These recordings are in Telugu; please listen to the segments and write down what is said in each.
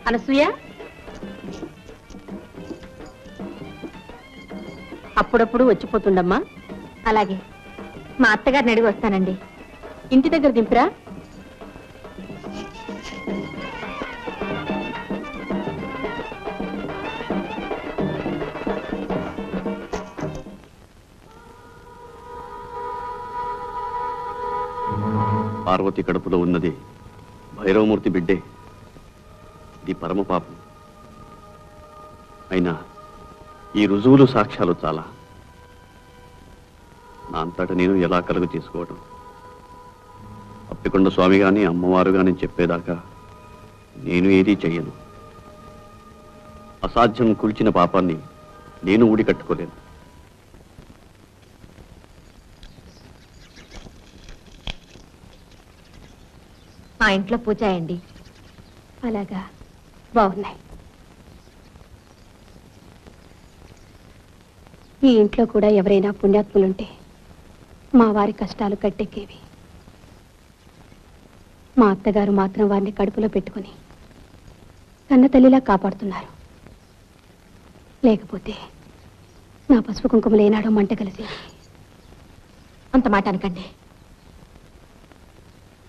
అనసూయ, అప్పుడప్పుడు వచ్చిపోతుండమ్మా. అలాగే, మా అత్తగారిని అడిగి వస్తానండి. ఇంటి దగ్గర దింపిరా. పార్వతి కడుపులో ఉన్నది భైరవమూర్తి బిడ్డే. ఇది పరమ పాపం. అయినా ఈ రుజువులు సాక్ష్యాలు చాలా. నా అంతట నేను ఎలా కలుగు తీసుకోవడం? అప్పికొండ స్వామి గాని అమ్మవారు గాని చెప్పేదాకా నేను ఏదీ చెయ్యను. అసాధ్యం కూల్చిన పాపాన్ని నేను ఊడి కట్టుకోలేను. మా ఇంట్లో పూజ అయ్యండి. అలాగా, బాగున్నాయి. ఈ ఇంట్లో కూడా ఎవరైనా పుణ్యాత్ములుంటే మా వారి కష్టాలు కట్టెక్కేవి. మా అత్తగారు మాత్రం వారిని కడుపులో పెట్టుకుని కన్న తల్లిలా కాపాడుతున్నారు. లేకపోతే నా పసుపు కుంకుమలు ఏనాడో మంట కలిసి. అంత మాట అనకండి.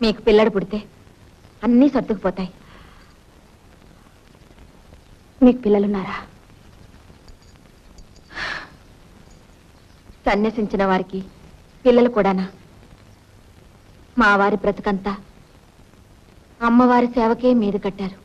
మీకు పిల్లడు పుడితే అన్నీ సర్దుకుపోతాయి. మీకు పిల్లలున్నారా? సన్యసించిన వారికి పిల్లలు కూడానా? మా వారి బ్రతుకంతా అమ్మవారి సేవకే మీద కట్టారు.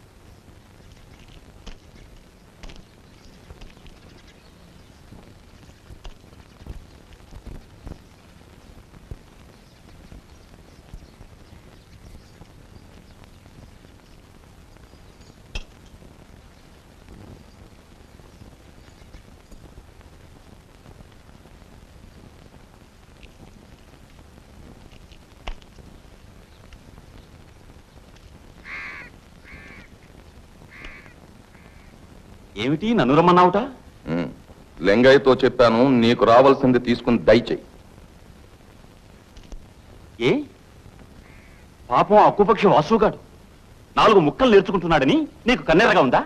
ఏమిటి నన్ను రమ్మన్నావుట? లింగయ్యతో చెప్పాను, నీకు రావాల్సింది తీసుకుని దయచేయి. ఏ పాపం అక్కుపక్షి వాసుగాడు 4 ముక్కలు నేర్చుకుంటున్నాడని నీకు కన్నెరగా ఉందా?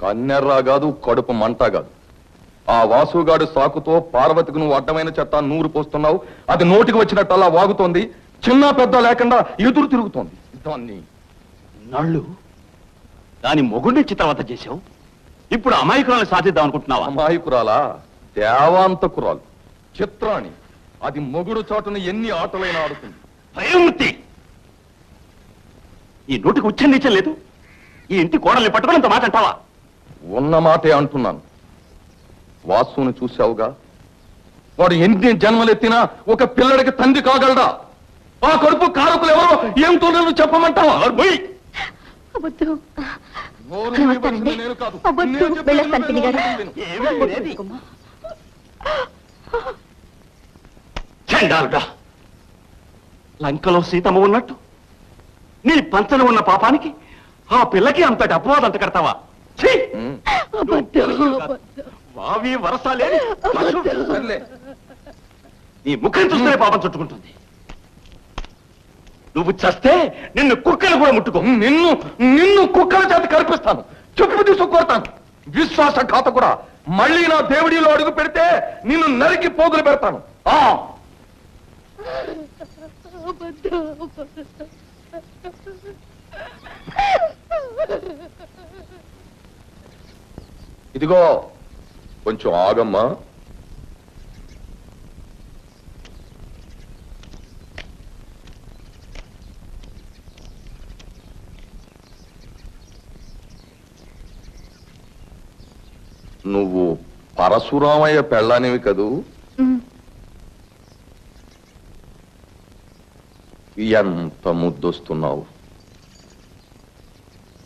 కన్నెర్రా కాదు, కడుపు మంట కాదు. ఆ వాసుగాడు సాకుతో పార్వతికి నువ్వు అడ్డమైన చెత్త నూరు పోస్తున్నావు. అది నోటికి వచ్చినట్టు అలా వాగుతోంది. చిన్న పెద్ద లేకుండా ఎదురు తిరుగుతోంది. దాన్ని నళ్ళు దాని మొగుడిని చిత్రవత చేశావు. ఇప్పుడు అమాయకురాలను సాధిద్దాం అనుకుంటున్నావా? అమాయకురాలా? దేవాంతకురాలు, చిత్రాణి. అది మొగుడు చాటును ఎన్ని ఆటలైనా ఆడుతుంది. భయమూర్తి, ఈ నోటికి ఉచ్చం లేదు. ఈ ఇంటి కోడల్ని పట్టుకున్నంత మాట అంటావా? ఉన్న మాటే అంటున్నాను. వాసుని చూశావుగా, వాడు ఎన్ని జన్మలెత్తినా ఒక పిల్లడికి తండ్రి కాగలడా? ఆ కడుపు కారకులు ఎవరో ఏం తోడలు చెప్పమంటావా? నేను కాదు, లంకలో సీతమ్మ ఉన్నట్టు నీ పంచన ఉన్న పాపానికి ఆ పిల్లకి అంతటి అపవాదం అంట కడతావా? వావి వరసాలే నీ ముఖం చూస్తేనే పాపం చుట్టుకుంటుంది. నువ్వు చస్తే నిన్ను కుక్కలు కూడా ముట్టుకో. నిన్ను కుక్కల చేత కల్పిస్తాను, చెప్పు తీసుకొడతాను. విశ్వాసఘాత కూడా మళ్ళీ నా దేవుడిలో అడుగు పెడితే నిన్ను నరికి పోగులు పెడతాను. ఇదిగో కొంచెం ఆగమ్మా. నువ్వు పరశురామయ్య పెళ్ళానివి కదూ? ఎంత ముద్దొస్తున్నావు.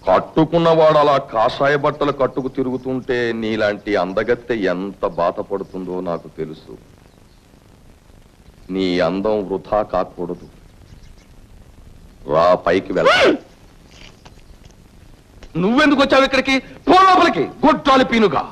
కట్టుకున్నవాడు అలా కాషాయ బట్టలు కట్టుకు తిరుగుతుంటే నీలాంటి అందగత్తె ఎంత బాధపడుతుందో నాకు తెలుసు. నీ అందం వృధా కాకూడదు. రా, పైకి వెళ్ళ. నువ్వెందుకు వచ్చావు ఇక్కడికి? పో లోపలికి, గొడ్డాలి పీనుగా.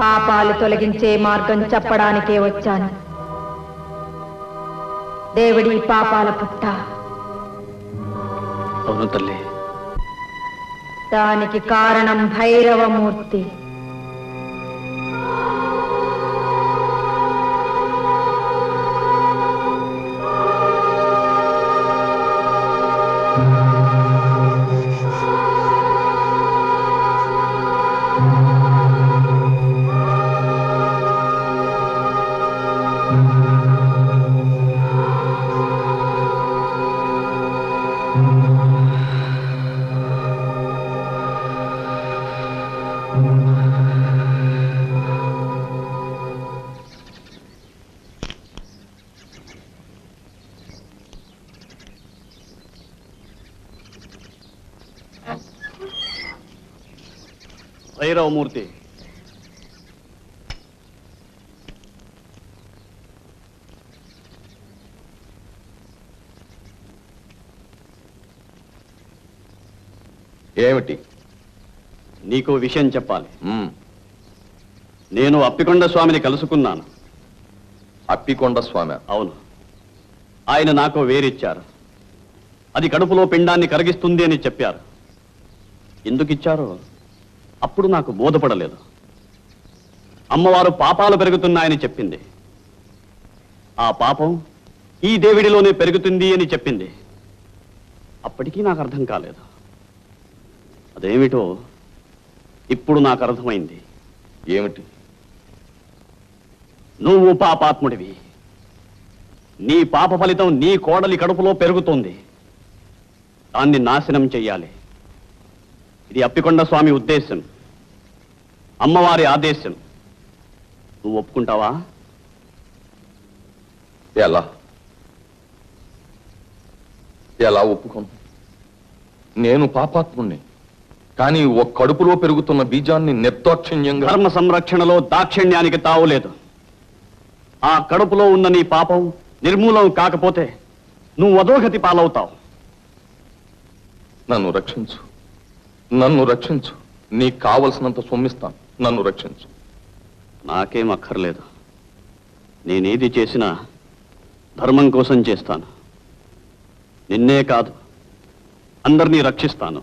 పాపాలు తొలగించే మార్గం చెప్పడానికే వచ్చాను. దేవుడి పాపాల పుట్ట. అవును తల్లి. దానికి కారణం భైరవమూర్తి. భైరవమూర్తి, ఏమిటి? నీకు విషయం చెప్పాలి. మ్మ్. నేను అప్పికొండ స్వామిని కలుసుకున్నాను. అప్పికొండ స్వామి? అవును. ఆయన నాకు వేరిచ్చారు. అది కడుపులో పిండాన్ని కరిగిస్తుంది అని చెప్పారు. ఎందుకు ఇచ్చారో అప్పుడు నాకు బోధపడలేదు. అమ్మవారు పాపాలు పెరుగుతున్నాయని చెప్పింది. ఆ పాపం ఈ దేవుడిలోనే పెరుగుతుంది అని చెప్పింది. అప్పటికీ నాకు అర్థం కాలేదు. అదేమిటో ఇప్పుడు నాకు అర్థమైంది. ఏమిటి? నువ్వు పాపాత్ముడివి. నీ పాప ఫలితం నీ కోడలి కడుపులో పెరుగుతోంది. దాన్ని నాశనం చెయ్యాలి. ఇది అప్పికొండ స్వామి ఉద్దేశం, అమ్మవారి ఆదేశం. నువ్వు ఒప్పుకుంటావా? ఎలా ఎలా ఒప్పుకోను? నేను పాపాత్ముణ్ణి. కానీ ఒక కడుపులో పెరుగుతున్న బీజాన్ని నిర్దాక్షిణ్యంగా... ధర్మ సంరక్షణలో దాక్షిణ్యానికి తావులేదు. ఆ కడుపులో ఉన్న నీ పాపం నిర్మూలం కాకపోతే నువ్వు అధోగతి పాలవుతావు. నన్ను రక్షించు, నన్ను రక్షించు. నీకు కావలసినంత సొమ్మిస్తాను. నన్ను రక్షించు. నాకేం అక్కర్లేదు. నేనేది చేసినా ధర్మం కోసం చేస్తాను. నిన్నే కాదు, అందరినీ రక్షిస్తాను.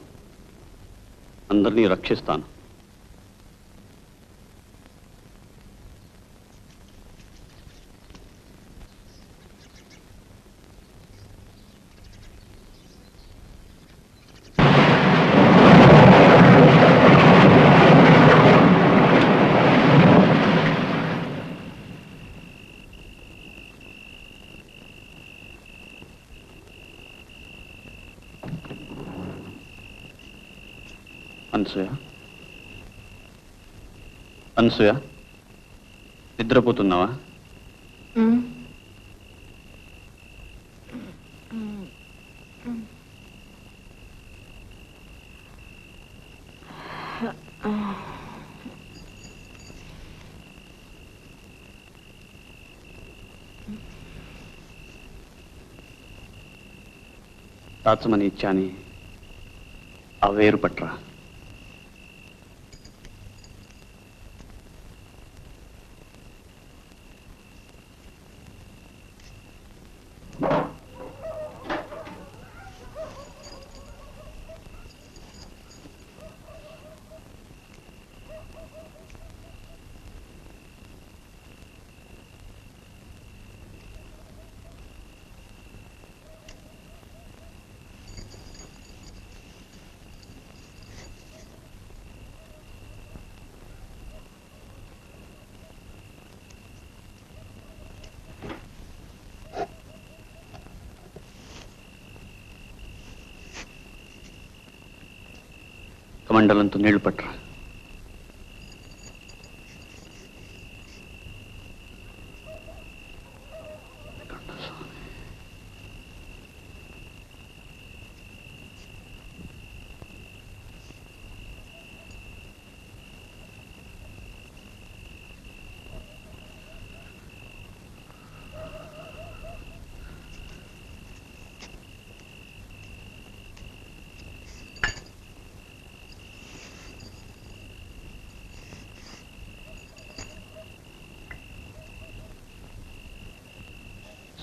అందరినీ రక్షిస్తాను. అనసూయ, అనసూయ, నిద్రపోతున్నావా? దాచమని ఇచ్చాని ఆ వేరు పట్రా. కమండలంతో నీళ్లు పట్టరా.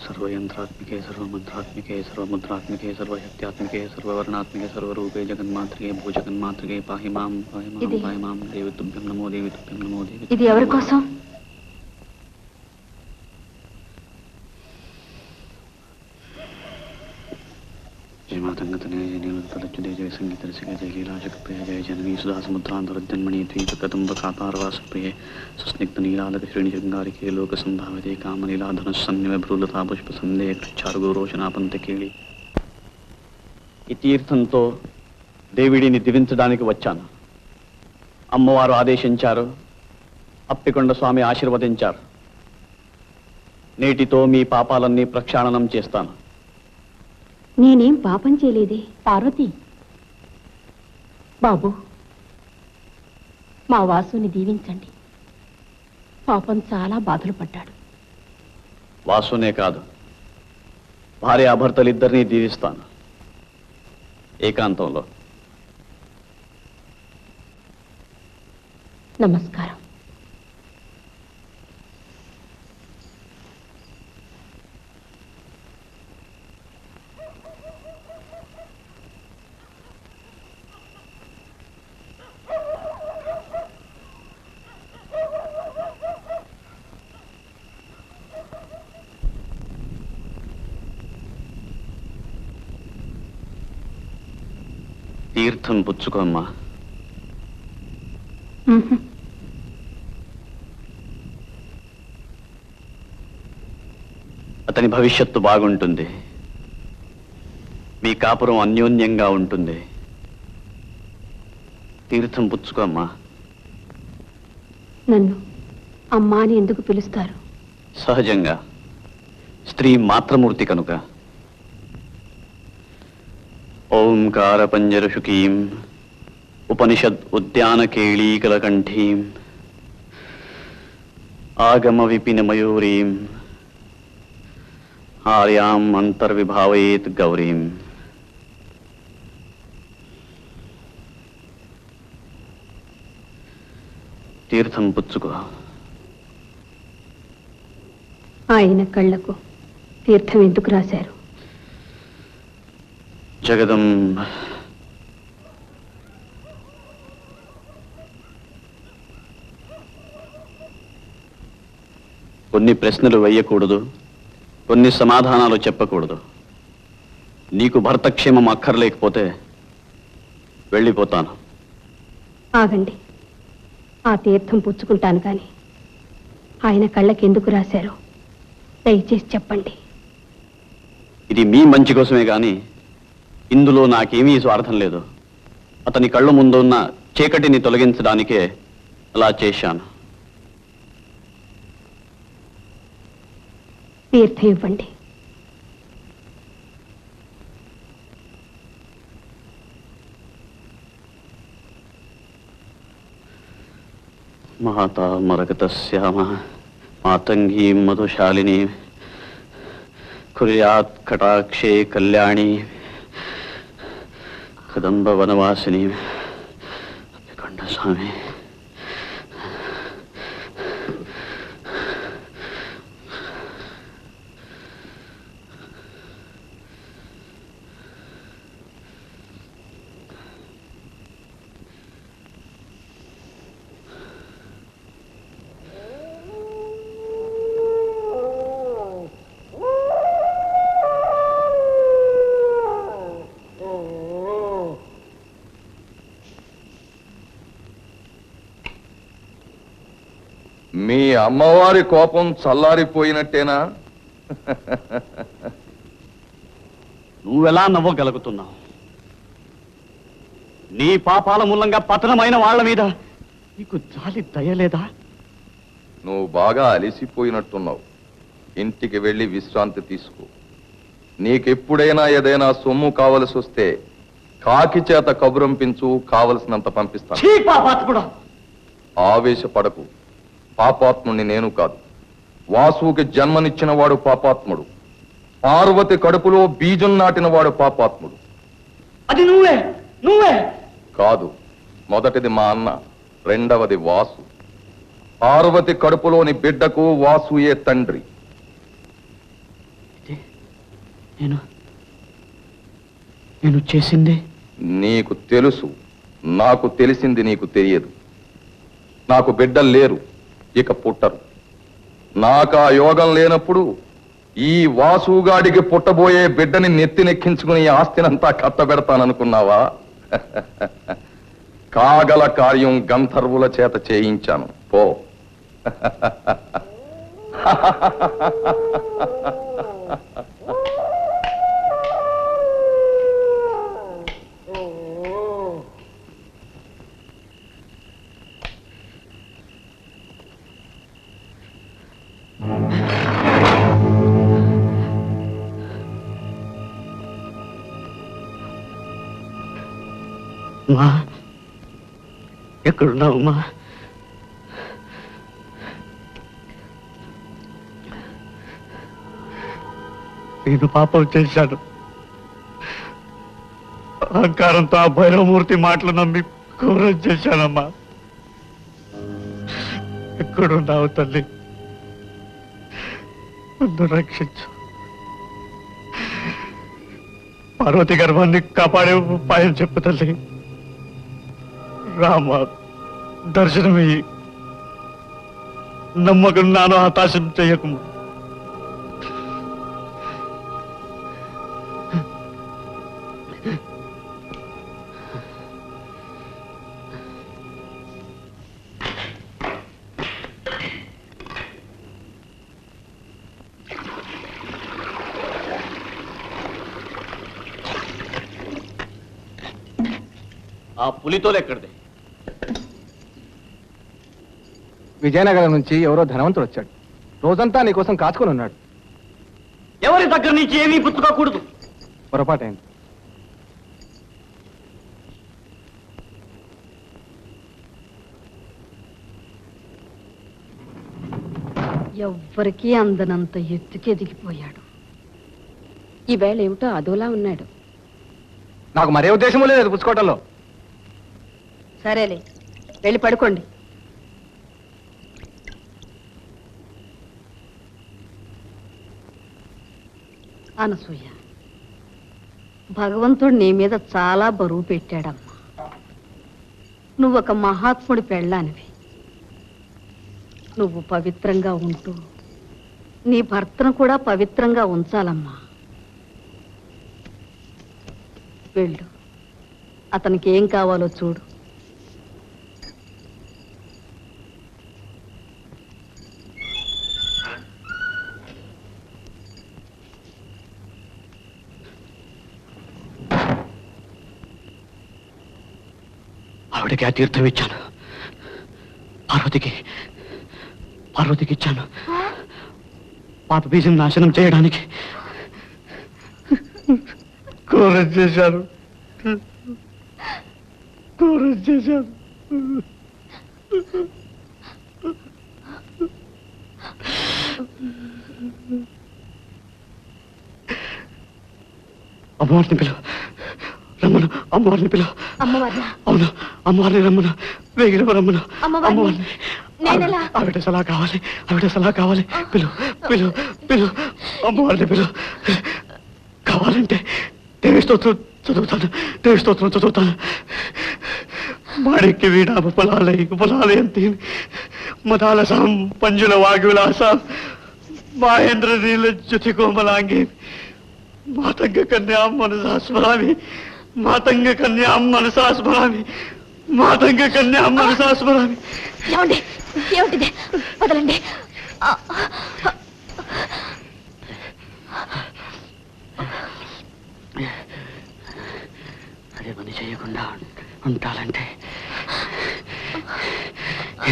सर्वयंत्रात्मिके सर्वमंत्रात्मिके सर्वमुद्रात्मिके सर्वशक्त्यात्मिके सर्ववर्णात्मिके सर्वरूपे जगन्मातृके भूजगन्मातृके पाहि मां देवी तुभ्यं नमो देवी तुभ्यं नमो देवी. ఇది ఎవరి కోసం? जय मातंगतने जय नीलतलच्युते जय संगीतरसिके जय लीलाजगप्रिय जय जननी सुधा समुद्रान्तरजन्मणि द्वीपकदम्बकातारवासप्रिये सुस्निग्धनीलालकश्रेणिशृङ्गारिके लोकसंभाविते कामनीलाधनुस्सन्निभ्रूलता पुष्पसन्देह कृच्छारुगोरोचनापंतकेళి. ఈ తీర్థంతో దేవిడిని దివించడానికి వచ్చాను. అమ్మవారు ఆదేశించారు, అప్పికొండ స్వామి ఆశీర్వదించారు. నేటితో మీ పాపాలన్నీ ప్రక్షాళనం చేస్తాను. నేనేం పాపం చేయలేదే. పార్వతి బాబు, మా వాసుని దీవించండి. పాపం చాలా బాధలు పడ్డాడు. వాసునే కాదు, భార్యాభర్తలిద్దరినీ దీవిస్తాను ఏకాంతంలో. నమస్కారం. తీర్థం పుచ్చుకోమ్మా. అతని భవిష్యత్తు బాగుంటుంది. మీ కాపురం అన్యోన్యంగా ఉంటుంది. తీర్థం పుచ్చుకోమ్మా. నన్ను అమ్మా అని ఎందుకు పిలుస్తారు? సహజంగా, స్త్రీ మాతృమూర్తి కనుక. ఓంకార పంజరశుకీం ఉపనిషద్ ఉద్యాన కేళీకలకంఠీం ఆగమ విపిన మయూరీం ఆర్యాం అంతర్విభావయేత్ గౌరీం. తీర్థం పుచ్చుకో. ఆయన కళ్ళకు తీర్థం ఎందుకు రాశారు? జగదంబ కొన్ని ప్రశ్నలు వేయకూడదు, కొన్ని సమాధానాలు చెప్పకూడదు. నీకు భర్తక్షేమం అక్కర్లేకపోతే వెళ్ళిపోతాను. ఆగండి, ఆ తీర్థం పుచ్చుకుంటాను కానీ ఆయన కళ్ళకి ఎందుకు రాశారో దయచేసి చెప్పండి. ఇది మీ మంచి కోసమే గాని ఇందులో నాకేమీ స్వార్థం లేదు. అతని కళ్ళ ముందున్న చీకటిని తొలగించడానికే అలా చేశాను. తీర్థం ఇవ్వండి. మాతా మరకతస్యామ మాతంగీ మధుశాలిని కుర్యాత్ కటాక్షే కళ్యాణి కదంబ వనవాసిని అప్పికొండ స్వామి. మీ అమ్మవారి కోపం చల్లారిపోయినట్టేనా? నువ్వెలా నవ్వగలుగుతున్నావు? నీ పాపాల మూలంగా పతనమైన వాళ్ళ మీద నీకు జాలి దయలేదా? నువ్వు బాగా అలిసిపోయినట్టున్నావు. ఇంటికి వెళ్ళి విశ్రాంతి తీసుకో. నీకెప్పుడైనా ఏదైనా సొమ్ము కావలసి వస్తే కాకి చేత కబురంపించు, కావలసినంత పంపిస్తాను. ఆవేశపడకు. పాపాత్ముడిని నేను కాదు. వాసుకి జన్మనిచ్చిన వాడు పాపాత్ముడు. పార్వతి కడుపులో బీజం నాటిన వాడు పాపాత్ముడు. అది నువ్వే నువ్వే కాదు. మొదటిది మా అన్న, రెండవది వాసు. పార్వతి కడుపులోని బిడ్డకు వాసుయే తండ్రి. నేను చేసింది నీకు తెలుసు, నాకు తెలిసింది నీకు తెలియదు. నాకు బిడ్డలు లేరు, ఇక పుట్టరు. నాకు ఆ యోగం లేనప్పుడు ఈ వాసుగాడికి పుట్టబోయే బిడ్డని నెత్తినెక్కించుకుని ఈ ఆస్తినంతా కట్టబెడతాననుకున్నావా? కాగల కార్యం గంధర్వుల చేత చేయించాను, పో. మా ఎక్కడున్నావు మా? నేను పాపం చేశాను. అహంకారంతో ఆ భైరవమూర్తి మాటలు నమ్మి ఘోరం చేశానమ్మా. ఎక్కడున్నావు తల్లి? నన్ను రక్షించు. పార్వతి గర్భాన్ని కాపాడే ఉపాయం చెప్పు తల్లి. రామ, దర్శనమయ్యి నమ్మకం నాను హతాశం చెయ్యకు. ఆ పులితోలు ఎక్కడిది? విజయనగరం నుంచి ఎవరో ధనవంతుడు వచ్చాడు. రోజంతా నీకోసం కాచుకొని ఉన్నాడు. ఎవరి దగ్గర నుంచి ఏమీ పుచ్చుకోకూడదు. పొరపాటైంది. ఎవ్వరికీ అందనంత ఎత్తుకి ఎదిగిపోయాడు. ఈవేళ ఏమిటో అదోలా ఉన్నాడు. నాకు మరే ఉద్దేశము లేదు పుచ్చుకోవటంలో. సరేలే, వెళ్ళి పడుకోండి. అనసూయ, భగవంతుడు నీ మీద చాలా బరువు పెట్టాడమ్మా. నువ్వొక మహాత్ముడి పెళ్ళానివి. నువ్వు పవిత్రంగా ఉంటూ నీ భర్తను కూడా పవిత్రంగా ఉంచాలమ్మా. వెళ్ళు, అతనికి ఏం కావాలో చూడు. ఆవిడకి ఆ తీర్థం ఇచ్చాను. పార్వతికి ఇచ్చాను. పాప బీజం నాశనం చేయడానికి. ఘోరం చేశాను. అమ్మవారిని పిలువ, రమ్మను. అమ్మవారిని పిలువ. అవును, అమ్మవారిని రమ్మను. వేగిన రమ్మను. అమ్మవారిని. ఆవిడ సలహా కావాలి. పిలు. అమ్మవారిని పిలు. కావాలంటే దేవి స్తోత్రం చదువుతాను. మాణిక్య వీణాప పొలాలయంతి మదాలసాం పంజుల వాగ్విలాసాం మహేంద్ర నీల జ్యుతి కోమలాంగి మాతంగ కన్యాం మనసా స్మరామి. ఏమిటిది? వదలండి. అదే పని చేయకుండా ఉంటాలంటే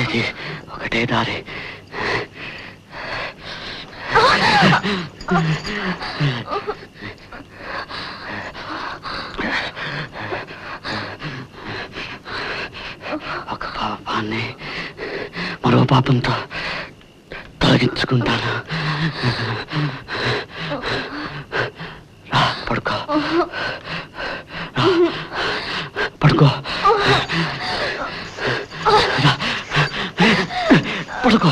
ఇది ఒకటే దారి. ఒక పాపాన్ని మరో పాపంతో తొలగించుకుంటాను. రా, పడుకో. పడుకో. పడుకో.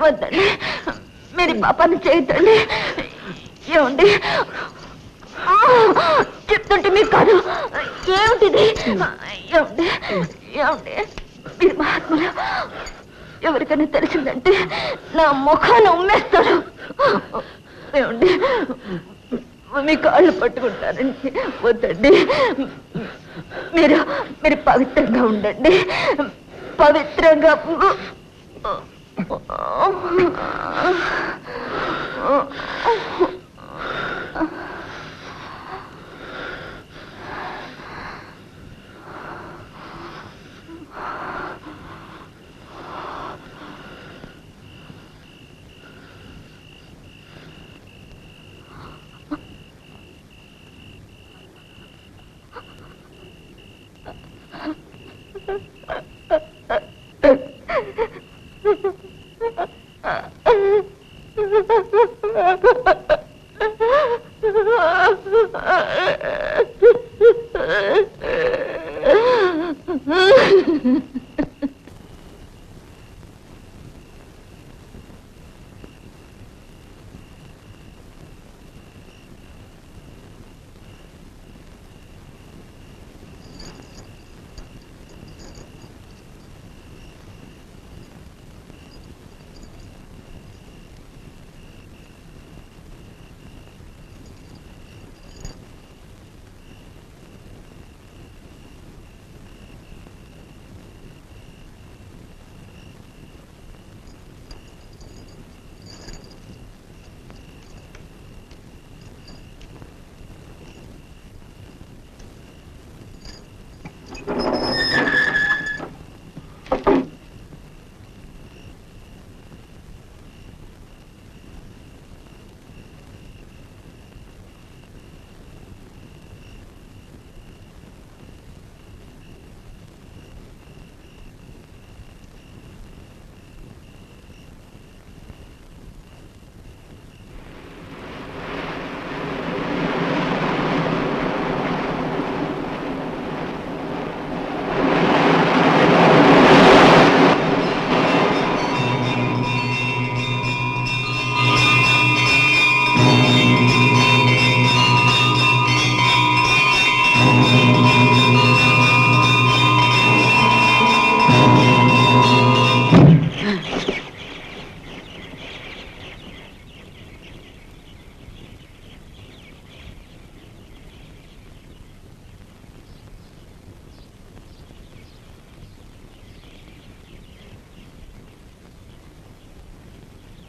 వద్దండి, మీరు ఈ పాపాన్ని చేయొద్దండి. ఏమండి చెప్తుంటే మీకు కాదు. ఏమిటిది? ఏమండి ఏమండి మీరు మహాత్ములు. ఎవరికైనా తెలిసిందంటే నా ముఖాన్ని ఉమ్మేస్తారు. ఏమండి మీ కాళ్ళు పట్టుకుంటారండి. వద్దండి, మీరు మీరు పవిత్రంగా ఉండండి. పవిత్రంగా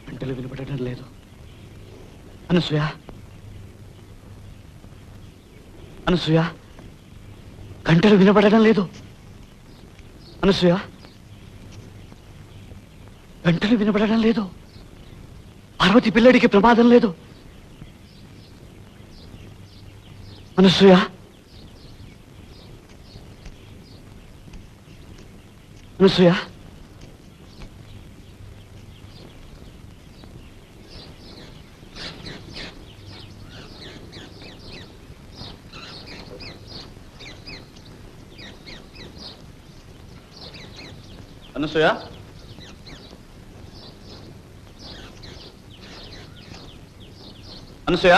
గంటలు వినపడటం లేదు. అనసూయ, అనసూయ, గంటలు వినపడటం లేదు. అనసూయ, గంటలు వినపడటం లేదు. పార్వతి పిల్లడికి ప్రమాదం లేదు. అనసూయ, అనసూయ, అనసూయ, అనసూయ,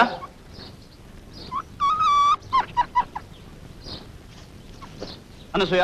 అనసూయ, అనసూయ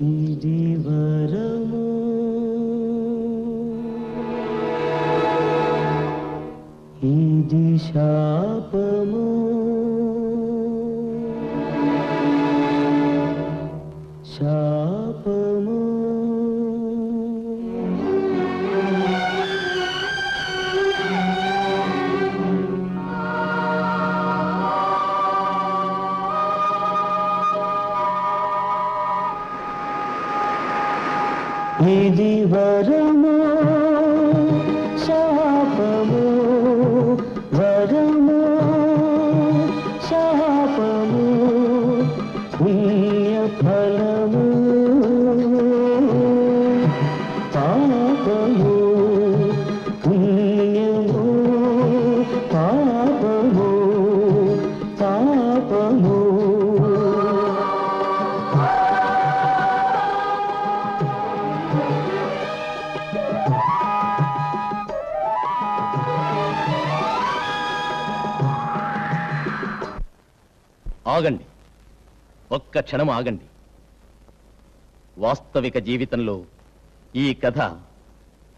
ఇది వరము ఇది శాపము శాపము ఇది వరము శాపము వరము శాపము పుణ్య ఫలము పాపము పుణ్యము పాపము పాపము ఆగండి, ఒక్క క్షణం ఆగండి. వాస్తవిక జీవితంలో ఈ కథ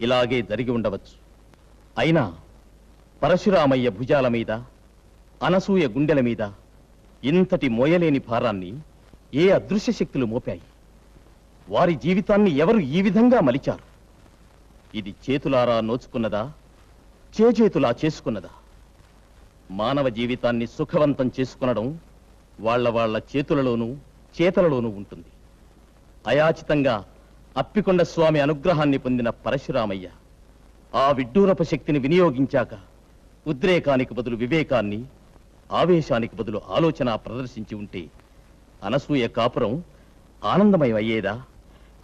ఇలాగే జరిగి ఉండవచ్చు. అయినా పరశురామయ్య భుజాల మీద, అనసూయ గుండెల మీద ఇంతటి మోయలేని భారాన్ని ఏ అదృశ్య శక్తులు మోపాయి? వారి జీవితాన్ని ఎవరు ఈ విధంగా మలిచారు? ఇది చేతులారా నోచుకున్నదా, చేతులా చేసుకున్నదా? మానవ జీవితాన్ని సుఖవంతం చేసుకునడం వాళ్ళ చేతులలోనూ చేతలలోనూ ఉంటుంది. అయాచితంగా అప్పికొండ స్వామి అనుగ్రహాన్ని పొందిన పరశురామయ్య ఆ విడ్డూరపు శక్తిని వినియోగించాక ఉద్రేకానికి బదులు వివేకాన్ని, ఆవేశానికి బదులు ఆలోచన ప్రదర్శించి ఉంటే అనసూయ కాపురం ఆనందమయం అయ్యేదా?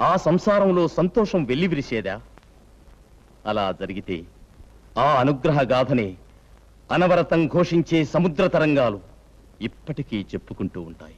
ఆ సంసారంలో సంతోషం వెల్లివిరిసేదా? అలా జరిగితే ఆ అనుగ్రహ గాథనే అనవరతం ఘోషించే సముద్ర తరంగాలు ఇప్పటికీ చెప్పుకుంటూ ఉంటాయి.